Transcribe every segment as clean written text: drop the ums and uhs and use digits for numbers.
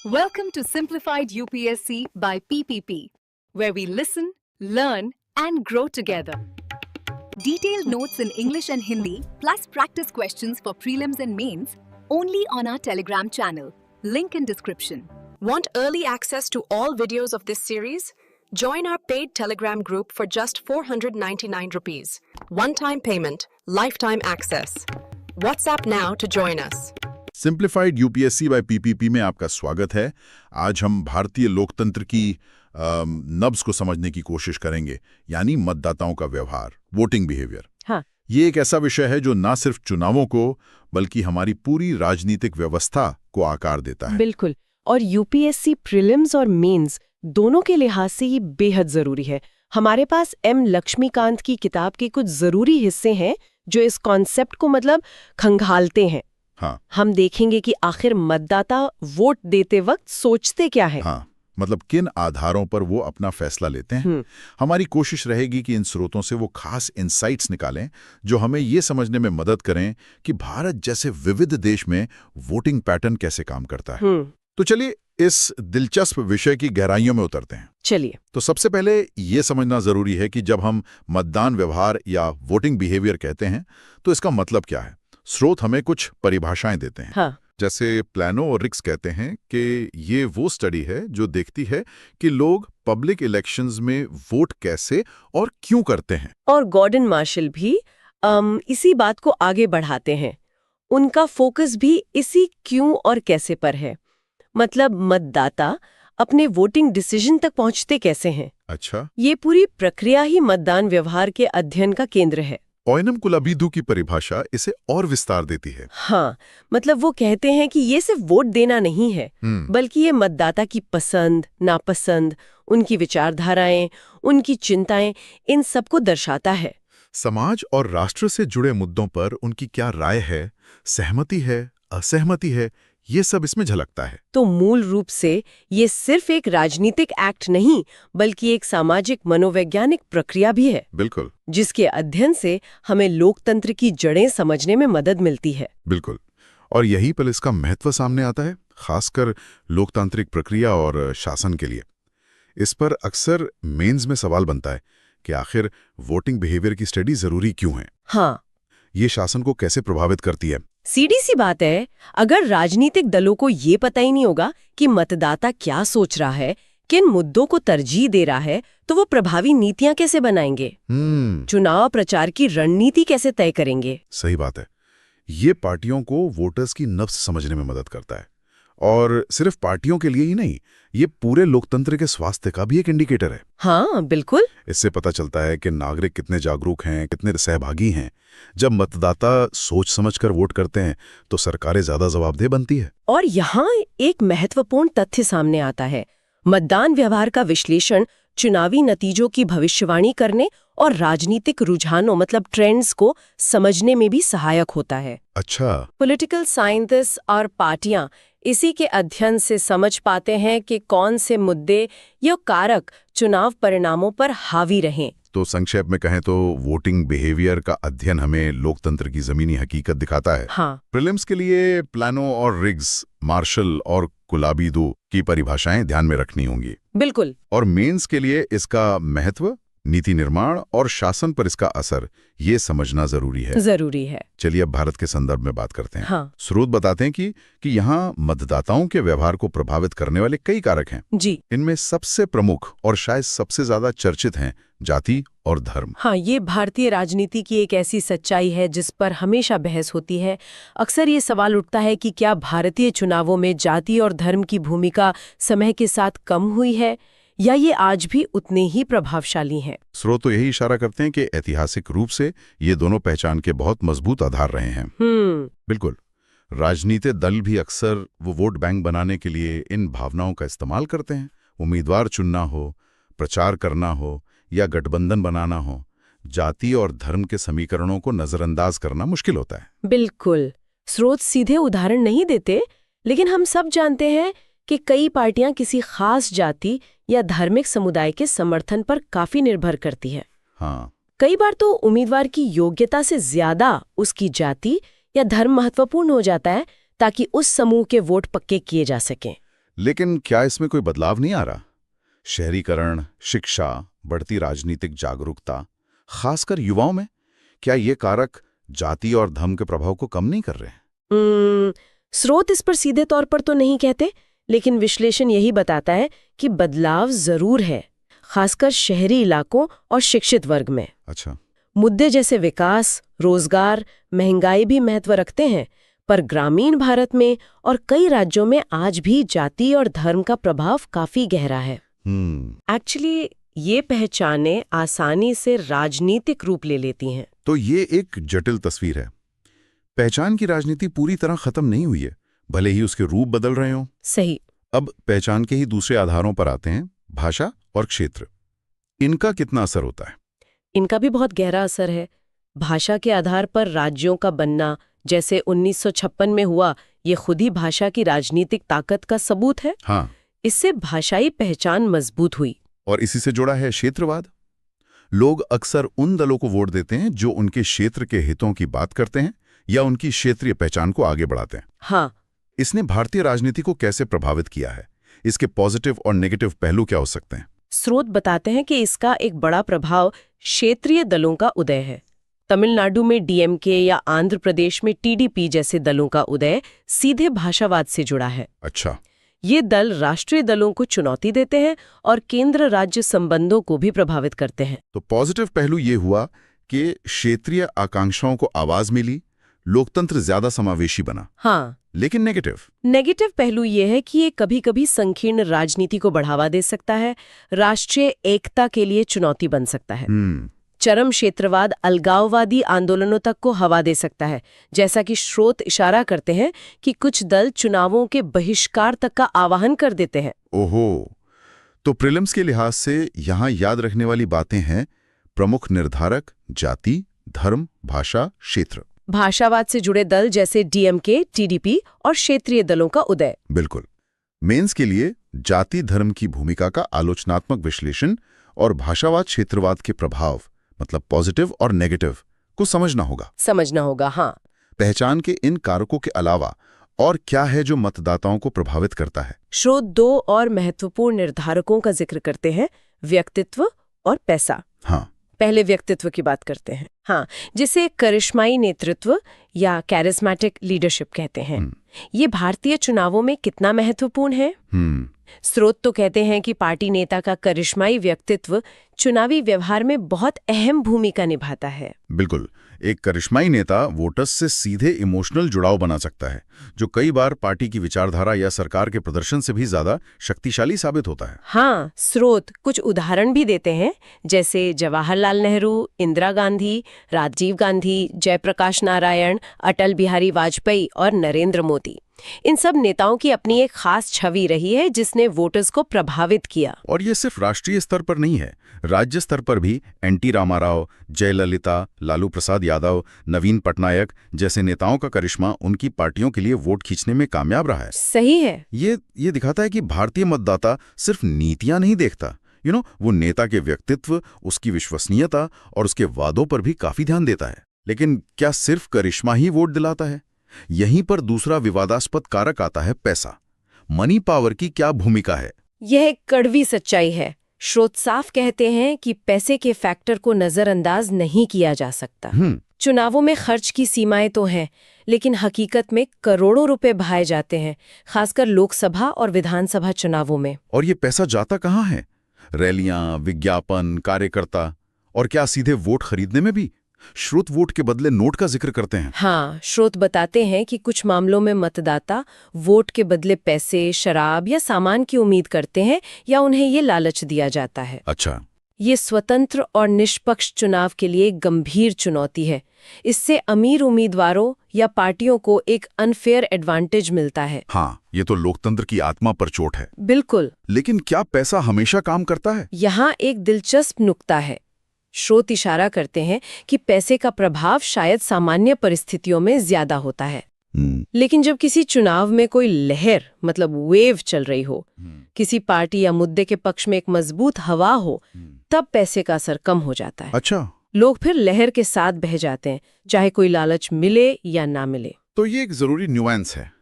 Welcome to Simplified UPSC by PPP, where we listen, learn, and grow together. Detailed notes in English and Hindi, plus practice questions for prelims and mains, only on our Telegram channel. Link in description. Want early access to all videos of this series? Join our paid Telegram group for just 499 rupees. One-time payment, lifetime access. WhatsApp now to join us. Simplified UPSC by PPP में आपका स्वागत है। आज हम भारतीय लोकतंत्र की नब्ज को समझने की कोशिश करेंगे, यानी मतदाताओं का व्यवहार, वोटिंग बिहेवियर। हाँ। ये एक ऐसा विषय है जो ना सिर्फ चुनावों को बल्कि हमारी पूरी राजनीतिक व्यवस्था को आकार देता है। बिल्कुल, और यूपीएससी प्रीलिम्स और मेंस दोनों के लिहाज से ये बेहद जरूरी है। हमारे पास एम लक्ष्मीकांत की किताब के कुछ जरूरी हिस्से हैं जो इस कॉन्सेप्ट को खंगालते हैं। हाँ। हम देखेंगे कि आखिर मतदाता वोट देते वक्त सोचते क्या है। हाँ, किन आधारों पर वो अपना फैसला लेते हैं। हमारी कोशिश रहेगी कि इन स्रोतों से वो खास इंसाइट्स निकालें जो हमें ये समझने में मदद करें कि भारत जैसे विविध देश में वोटिंग पैटर्न कैसे काम करता है। तो चलिए इस दिलचस्प विषय की गहराइयों में उतरते हैं। चलिए। तो सबसे पहले ये समझना जरूरी है कि जब हम मतदान व्यवहार या वोटिंग बिहेवियर कहते हैं तो इसका मतलब क्या है। स्रोत हमें कुछ परिभाषाएं देते हैं। हाँ। जैसे प्लानो और रिक्स कहते हैं कि ये वो स्टडी है जो देखती है कि लोग पब्लिक इलेक्शंस में वोट कैसे और क्यों करते हैं। और गॉर्डन मार्शल भी इसी बात को आगे बढ़ाते हैं। उनका फोकस भी इसी क्यों और कैसे पर है। मतदाता अपने वोटिंग डिसीजन तक पहुंचते कैसे हैं। अच्छा। ये पूरी प्रक्रिया ही मतदान व्यवहार के अध्ययन का केंद्र है। ओयनम कुलाबीदू की परिभाषा इसे और विस्तार देती है। हाँ, वो कहते हैं कि ये सिर्फ वोट देना नहीं है, बल्कि ये मतदाता की पसंद, नापसंद, उनकी विचारधाराएं, उनकी चिंताएं, इन सब को दर्शाता है। समाज और राष्ट्र से जुड़े मुद्दों पर उनकी क्या राय है, सहमति है, असहमति है, ये सब इसमें झलकता है। तो मूल रूप से ये सिर्फ एक राजनीतिक एक्ट नहीं, बल्कि एक सामाजिक मनोवैज्ञानिक प्रक्रिया भी है। बिल्कुल। जिसके अध्ययन से हमें लोकतंत्र की जड़ें समझने में मदद मिलती है। बिल्कुल। और यही पर इसका महत्व सामने आता है, खासकर लोकतांत्रिक प्रक्रिया और शासन के लिए। इस पर अक्सर मेंस में सवाल बनता है कि आखिर वोटिंग बिहेवियर की स्टडी जरूरी क्यों है। हाँ। ये शासन को कैसे प्रभावित करती है। सीधी सी बात है, अगर राजनीतिक दलों को ये पता ही नहीं होगा कि मतदाता क्या सोच रहा है, किन मुद्दों को तरजीह दे रहा है, तो वो प्रभावी नीतियां कैसे बनाएंगे, चुनाव प्रचार की रणनीति कैसे तय करेंगे। सही बात है। ये पार्टियों को वोटर्स की नब्ज समझने में मदद करता है, और सिर्फ पार्टियों के लिए ही नहीं, ये पूरे लोकतंत्र के स्वास्थ्य का भी एक इंडिकेटर है। हाँ, बिल्कुल। इससे पता चलता है कि नागरिक कितने जागरूक हैं, कितने सहभागी हैं। जब मतदाता सोच समझकर वोट करते हैं तो सरकारें ज्यादा जवाबदेह बनती है। और यहाँ एक महत्वपूर्ण तथ्य सामने आता है। मतदान व्यवहार का विश्लेषण चुनावी नतीजों की भविष्यवाणी करने और राजनीतिक रुझानों ट्रेंड्स को समझने में भी सहायक होता है। अच्छा। पॉलिटिकल साइंटिस्ट और पार्टियां इसी के अध्ययन से समझ पाते हैं कि कौन से मुद्दे या कारक चुनाव परिणामों पर हावी रहें। तो संक्षेप में कहें तो वोटिंग बिहेवियर का अध्ययन हमें लोकतंत्र की जमीनी हकीकत दिखाता है। हाँ। प्रीलिम्स के लिए प्लानो और रिग्स, मार्शल और कुलाबीदू की परिभाषाएं ध्यान में रखनी होंगी। बिल्कुल। और मेंस के लिए इसका महत्व, नीति निर्माण और शासन पर इसका असर, ये समझना जरूरी है। चलिए अब भारत के संदर्भ में बात करते हैं। हाँ। स्रोत बताते हैं कि यहाँ मतदाताओं के व्यवहार को प्रभावित करने वाले कई कारक हैं। जी। इनमें सबसे प्रमुख और शायद सबसे ज्यादा चर्चित हैं जाति और धर्म। हाँ, ये भारतीय राजनीति की एक ऐसी सच्चाई है जिस पर हमेशा बहस होती है। अक्सर ये सवाल उठता है कि क्या भारतीय चुनावों में जाति और धर्म की भूमिका समय के साथ कम हुई है, या ये आज भी उतने ही प्रभावशाली हैं। स्रोत तो यही इशारा करते हैं कि ऐतिहासिक रूप से ये दोनों पहचान के बहुत मजबूत आधार रहे हैं। बिल्कुल। राजनीतिक दल भी अक्सर वो वोट बैंक बनाने के लिए इन भावनाओं का इस्तेमाल करते हैं। उम्मीदवार चुनना हो, प्रचार करना हो या गठबंधन बनाना हो, जाति और धर्म के समीकरणों को नजरअंदाज करना मुश्किल होता है। बिल्कुल। स्रोत सीधे उदाहरण नहीं देते, लेकिन हम सब जानते हैं कि कई पार्टियां किसी खास जाति या धार्मिक समुदाय के समर्थन पर काफी निर्भर करती है। हाँ। कई बार तो उम्मीदवार की योग्यता से ज्यादा उसकी जाति या धर्म महत्वपूर्ण हो जाता है, ताकि उस समूह के वोट पक्के किए जा सकें। लेकिन क्या इसमें कोई बदलाव नहीं आ रहा? शहरीकरण, शिक्षा, बढ़ती राजनीतिक जागरूकता, खासकर युवाओं में, क्या ये कारक जाति और धर्म के प्रभाव को कम नहीं कर रहे हैं? स्रोत इस पर सीधे तौर पर तो नहीं कहते, लेकिन विश्लेषण यही बताता है कि बदलाव जरूर है, खासकर शहरी इलाकों और शिक्षित वर्ग में। अच्छा। मुद्दे जैसे विकास, रोजगार, महंगाई भी महत्व रखते हैं, पर ग्रामीण भारत में और कई राज्यों में आज भी जाति और धर्म का प्रभाव काफी गहरा है। एक्चुअली ये पहचानें आसानी से राजनीतिक रूप ले लेती हैं। तो ये एक जटिल तस्वीर है। पहचान की राजनीति पूरी तरह खत्म नहीं हुई है, भले ही उसके रूप बदल रहे हों। सही। अब पहचान के ही दूसरे आधारों पर आते हैं, भाषा और क्षेत्र। इनका कितना असर होता है? इनका भी बहुत गहरा असर है। भाषा के आधार पर राज्यों का बनना, जैसे 1956 में हुआ, ये खुद ही भाषा की राजनीतिक ताकत का सबूत है। हाँ। इससे भाषाई पहचान मजबूत हुई। और इसी से जुड़ा है क्षेत्रवाद। लोग अक्सर उन दलों को वोट देते हैं जो उनके क्षेत्र के हितों की बात करते हैं या उनकी क्षेत्रीय पहचान को आगे बढ़ाते हैं। हाँ। इसने भारतीय राजनीति को कैसे प्रभावित किया है? इसके पॉजिटिव और नेगेटिव पहलू क्या हो सकते हैं? स्रोत बताते हैं कि इसका एक बड़ा प्रभाव क्षेत्रीय दलों का उदय है। तमिलनाडु में डीएमके या आंध्र प्रदेश में टीडीपी जैसे दलों का उदय सीधे भाषावाद से जुड़ा है। अच्छा। ये दल राष्ट्रीय दलों को चुनौती देते हैं और केंद्र राज्य संबंधों को भी प्रभावित करते हैं। तो पॉजिटिव पहलू ये हुआ कि क्षेत्रीय आकांक्षाओं को आवाज मिली, लोकतंत्र ज्यादा समावेशी बना। हाँ। लेकिन नेगेटिव पहलू ये है कि ये कभी-कभी संकीर्ण राजनीति को बढ़ावा दे सकता है, राष्ट्रीय एकता के लिए चुनौती बन सकता है। चरम क्षेत्रवाद अलगाववादी आंदोलनों तक को हवा दे सकता है, जैसा कि स्रोत इशारा करते हैं कि कुछ दल चुनावों के बहिष्कार तक का आह्वान कर देते हैं। ओहो, तो प्रीलिम्स के लिहाज से यहाँ याद रखने वाली बातें हैं: प्रमुख निर्धारक जाति, धर्म, भाषा, क्षेत्र। भाषावाद से जुड़े दल जैसे डीएमके, टीडीपी और क्षेत्रीय दलों का उदय। बिल्कुल। मेंस के लिए जाति धर्म की भूमिका का आलोचनात्मक विश्लेषण और भाषावाद क्षेत्रवाद के प्रभाव, मतलब पॉजिटिव और नेगेटिव, को समझना होगा। हाँ। पहचान के इन कारकों के अलावा और क्या है जो मतदाताओं को प्रभावित करता है? स्रोत दो और महत्वपूर्ण निर्धारकों का जिक्र करते हैं, व्यक्तित्व और पैसा। हाँ। पहले व्यक्तित्व की बात करते हैं। हाँ, जिसे करिश्माई नेतृत्व या कैरिस्मेटिक लीडरशिप कहते हैं। ये भारतीय चुनावों में कितना महत्वपूर्ण है? स्रोत तो कहते हैं कि पार्टी नेता का करिश्माई व्यक्तित्व चुनावी व्यवहार में बहुत अहम भूमिका निभाता है। बिल्कुल। एक करिश्माई नेता वोटर्स से सीधे इमोशनल जुड़ाव बना सकता है, जो कई बार पार्टी की विचारधारा या सरकार के प्रदर्शन से भी ज्यादा शक्तिशाली साबित होता है। हाँ, स्रोत कुछ उदाहरण भी देते हैं, जैसे जवाहरलाल नेहरू, इंदिरा गांधी, राजीव गांधी, जयप्रकाश नारायण, अटल बिहारी वाजपेयी और नरेंद्र मोदी। इन सब नेताओं की अपनी एक खास छवि रही है जिसने वोटर्स को प्रभावित किया। और ये सिर्फ राष्ट्रीय स्तर पर नहीं है, राज्य स्तर पर भी एनटी रामाराव, जयललिता, लालू प्रसाद यादव, नवीन पटनायक जैसे नेताओं का करिश्मा उनकी पार्टियों के लिए वोट खींचने में कामयाब रहा है। सही है। ये दिखाता है कि भारतीय मतदाता सिर्फ नीतियां नहीं देखता, वो नेता के व्यक्तित्व, उसकी विश्वसनीयता और उसके वादों पर भी काफी ध्यान देता है। लेकिन क्या सिर्फ करिश्मा ही वोट दिलाता है? यहीं पर दूसरा विवादास्पद कारक आता है, पैसा। मनी पावर की क्या भूमिका है? यह एक कड़वी सच्चाई है। स्रोत साफ कहते हैं कि पैसे के फैक्टर को नजरअंदाज नहीं किया जा सकता। चुनावों में खर्च की सीमाएं तो हैं, लेकिन हकीकत में करोड़ों रुपए बहाए जाते हैं, खासकर लोकसभा और विधानसभा चुनावों में। और ये पैसा जाता कहाँ है? रैलियां, विज्ञापन, कार्यकर्ता, और क्या सीधे वोट खरीदने में भी? स्रोत वोट के बदले नोट का जिक्र करते हैं। हाँ, स्रोत बताते हैं कि कुछ मामलों में मतदाता वोट के बदले पैसे, शराब या सामान की उम्मीद करते हैं या उन्हें ये लालच दिया जाता है। अच्छा। ये स्वतंत्र और निष्पक्ष चुनाव के लिए एक गंभीर चुनौती है। इससे अमीर उम्मीदवारों या पार्टियों को एक अनफेयर एडवांटेज मिलता है। हाँ, ये तो लोकतंत्र की आत्मा पर चोट है। बिल्कुल। लेकिन क्या पैसा हमेशा काम करता है? यहाँ एक दिलचस्प नुक्ता है। स्रोत इशारा करते हैं कि पैसे का प्रभाव शायद सामान्य परिस्थितियों में ज्यादा होता है, लेकिन जब किसी चुनाव में कोई लहर, मतलब वेव चल रही हो, किसी पार्टी या मुद्दे के पक्ष में एक मजबूत हवा हो, तब पैसे का असर कम हो जाता है। अच्छा। लोग फिर लहर के साथ बह जाते हैं, चाहे कोई लालच मिले या ना मिले। तो ये एक जरूरी न्यूएंस है।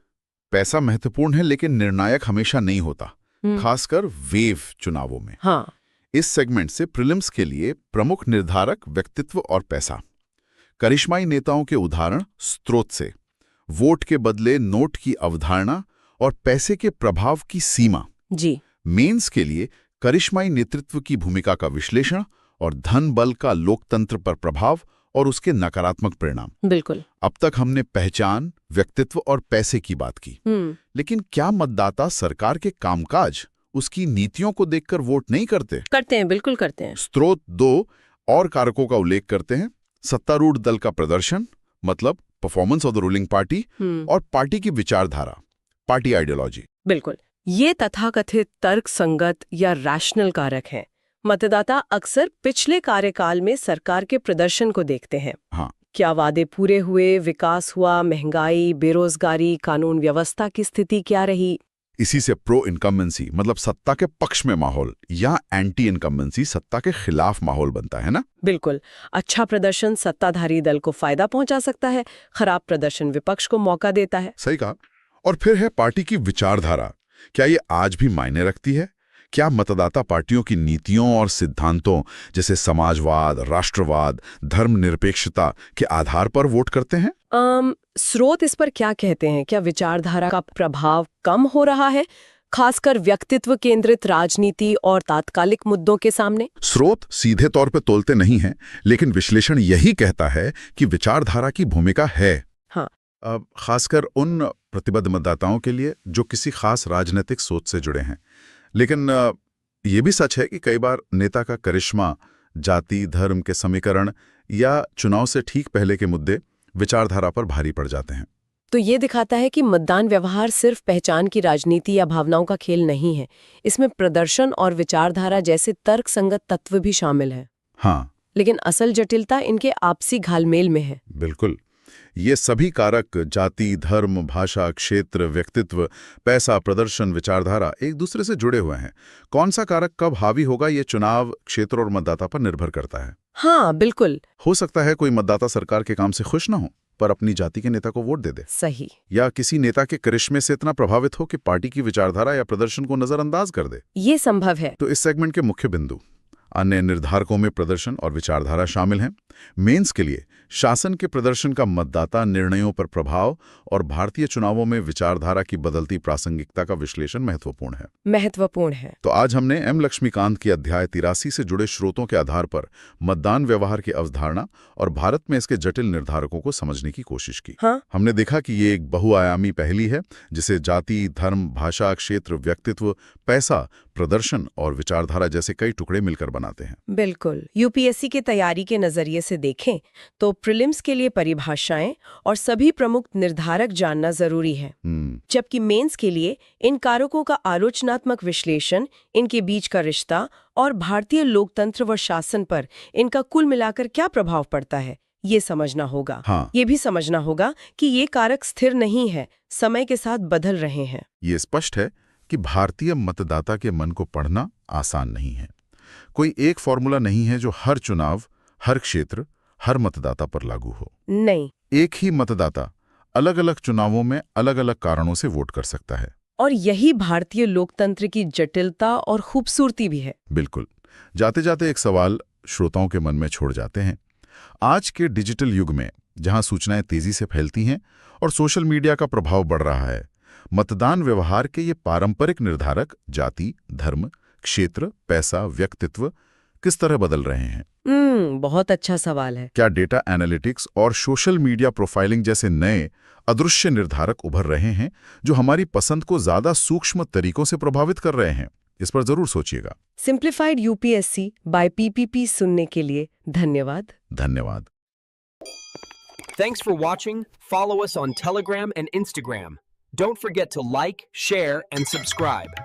पैसा महत्वपूर्ण है लेकिन निर्णायक हमेशा नहीं होता, खासकर वेव चुनावों में। हाँ, इस सेगमेंट से प्रीलिम्स के लिए प्रमुख निर्धारक व्यक्तित्व और पैसा, करिश्माई नेताओं के उदाहरण स्रोत से, वोट के बदले नोट की अवधारणा और पैसे के प्रभाव की सीमा। जी। मेंस के लिए करिश्माई नेतृत्व की भूमिका का विश्लेषण और धन बल का लोकतंत्र पर प्रभाव और उसके नकारात्मक परिणाम। बिल्कुल। अब तक हमने पहचान, व्यक्तित्व और पैसे की बात की, लेकिन क्या मतदाता सरकार के कामकाज, उसकी नीतियों को देखकर वोट नहीं करते? करते हैं, बिल्कुल करते हैं। स्रोत 2 और कारकों का उल्लेख करते हैं, सत्तारूढ़ दल का प्रदर्शन, मतलब performance of the ruling party, और पार्टी की विचारधारा, पार्टी आइडियोलॉजी। बिल्कुल, ये तथाकथित तर्क संगत या रैशनल कारक हैं। मतदाता अक्सर पिछले कार्यकाल में सरकार के प्रदर्शन को देखते हैं। हाँ, क्या वादे पूरे हुए, विकास हुआ, महंगाई, बेरोजगारी, कानून व्यवस्था की स्थिति क्या रही। इसी से प्रो इनकम्बेंसी मतलब सत्ता के पक्ष में माहौल या एंटी इनकम्बेंसी सत्ता के खिलाफ माहौल बनता है ना। बिल्कुल, अच्छा प्रदर्शन सत्ताधारी दल को फायदा पहुंचा सकता है, खराब प्रदर्शन विपक्ष को मौका देता है। सही कहा। और फिर है पार्टी की विचारधारा, क्या ये आज भी मायने रखती है? क्या मतदाता पार्टियों की नीतियों और सिद्धांतों जैसे समाजवाद, राष्ट्रवाद, धर्मनिरपेक्षता के आधार पर वोट करते हैं? स्रोत इस पर क्या कहते हैं? क्या विचारधारा का प्रभाव कम हो रहा है, खासकर व्यक्तित्व केंद्रित राजनीति और तात्कालिक मुद्दों के सामने? स्रोत सीधे तौर पे तोलते नहीं हैं, लेकिन विश्लेषण यही कहता है कि विचारधारा की भूमिका है। हाँ, खासकर उन प्रतिबद्ध मतदाताओं के लिए जो किसी खास राजनीतिक सोच से जुड़े हैं। लेकिन ये भी सच है कि कई बार नेता का करिश्मा, जाति धर्म के समीकरण या चुनाव से ठीक पहले के मुद्दे विचारधारा पर भारी पड़ जाते हैं। तो ये दिखाता है कि मतदान व्यवहार सिर्फ पहचान की राजनीति या भावनाओं का खेल नहीं है, इसमें प्रदर्शन और विचारधारा जैसे तर्क संगत तत्व भी शामिल है। हाँ, लेकिन असल जटिलता इनके आपसी घालमेल में है। बिल्कुल। ये सभी कारक, जाति, धर्म, भाषा, क्षेत्र, व्यक्तित्व, पैसा, प्रदर्शन, विचारधारा, एक दूसरे से जुड़े हुए हैं। कौन सा कारक कब हावी होगा ये चुनाव क्षेत्र और मतदाता पर निर्भर करता है। हाँ, बिल्कुल। हो सकता है कोई मतदाता सरकार के काम से खुश न हो, पर अपनी जाति के नेता को वोट दे दे। सही। या किसी नेता के करिश्मे से इतना प्रभावित हो कि पार्टी की विचारधारा या प्रदर्शन को नजरअंदाज कर दे। ये संभव है। तो इस सेगमेंट के मुख्य बिंदु, अन्य निर्धारकों में प्रदर्शन और विचारधारा शामिल हैं। मेंस के लिए शासन के प्रदर्शन का मतदाता निर्णयों पर प्रभाव और भारतीय चुनावों में विचारधारा की बदलती प्रासंगिकता का विश्लेषण महत्वपूर्ण है। तो आज हमने एम लक्ष्मीकांत की अध्याय 83 से जुड़े स्रोतों के आधार पर मतदान व्यवहार की अवधारणा और भारत में इसके जटिल निर्धारकों को समझने की कोशिश की। हाँ? हमने देखा कि ये एक बहुआयामी पहेली है जिसे जाति, धर्म, भाषा, क्षेत्र, व्यक्तित्व, पैसा, प्रदर्शन और विचारधारा जैसे कई टुकड़े मिलकर बनाते हैं। बिल्कुल। यूपीएससी की तैयारी के नजरिए से देखें तो प्रीलिम्स के लिए परिभाषाएं और सभी प्रमुख निर्धारक जानना जरूरी है, जबकि मेंस के लिए इन कारकों का आलोचनात्मक विश्लेषण, इनके बीच का रिश्ता और भारतीय लोकतंत्र व शासन पर इनका कुल मिलाकर क्या प्रभाव पड़ता है, ये समझना होगा। हाँ। ये भी समझना होगा कि ये कारक स्थिर नहीं है, समय के साथ बदल रहे हैं। ये स्पष्ट है कि भारतीय मतदाता के मन को पढ़ना आसान नहीं है। कोई एक फॉर्मूला नहीं है जो हर चुनाव, हर क्षेत्र, हर मतदाता पर लागू हो। नहीं। एक ही मतदाता अलग अलग चुनावों में अलग अलग कारणों से वोट कर सकता है। और यही भारतीय लोकतंत्र की जटिलता और खूबसूरती भी है। बिल्कुल। जाते जाते एक सवाल श्रोताओं के मन में छोड़ जाते हैं। आज के डिजिटल युग में जहां सूचनाएं तेजी से फैलती हैं और सोशल मीडिया का प्रभाव बढ़ रहा है, मतदान व्यवहार के ये पारंपरिक निर्धारक जाति, धर्म, क्षेत्र, पैसा, व्यक्तित्व किस तरह बदल रहे हैं? बहुत अच्छा सवाल है। क्या डेटा एनालिटिक्स और सोशल मीडिया प्रोफाइलिंग जैसे नए अदृश्य निर्धारक उभर रहे हैं जो हमारी पसंद को ज्यादा सूक्ष्म तरीकों से प्रभावित कर रहे हैं? इस पर जरूर सोचिएगा। सिंप्लीफाइड यूपीएससी बाय पीपीपी सुनने के लिए धन्यवाद। धन्यवाद। Thanks for watching. Follow us on Telegram and Instagram. Don't forget to like, share, and subscribe.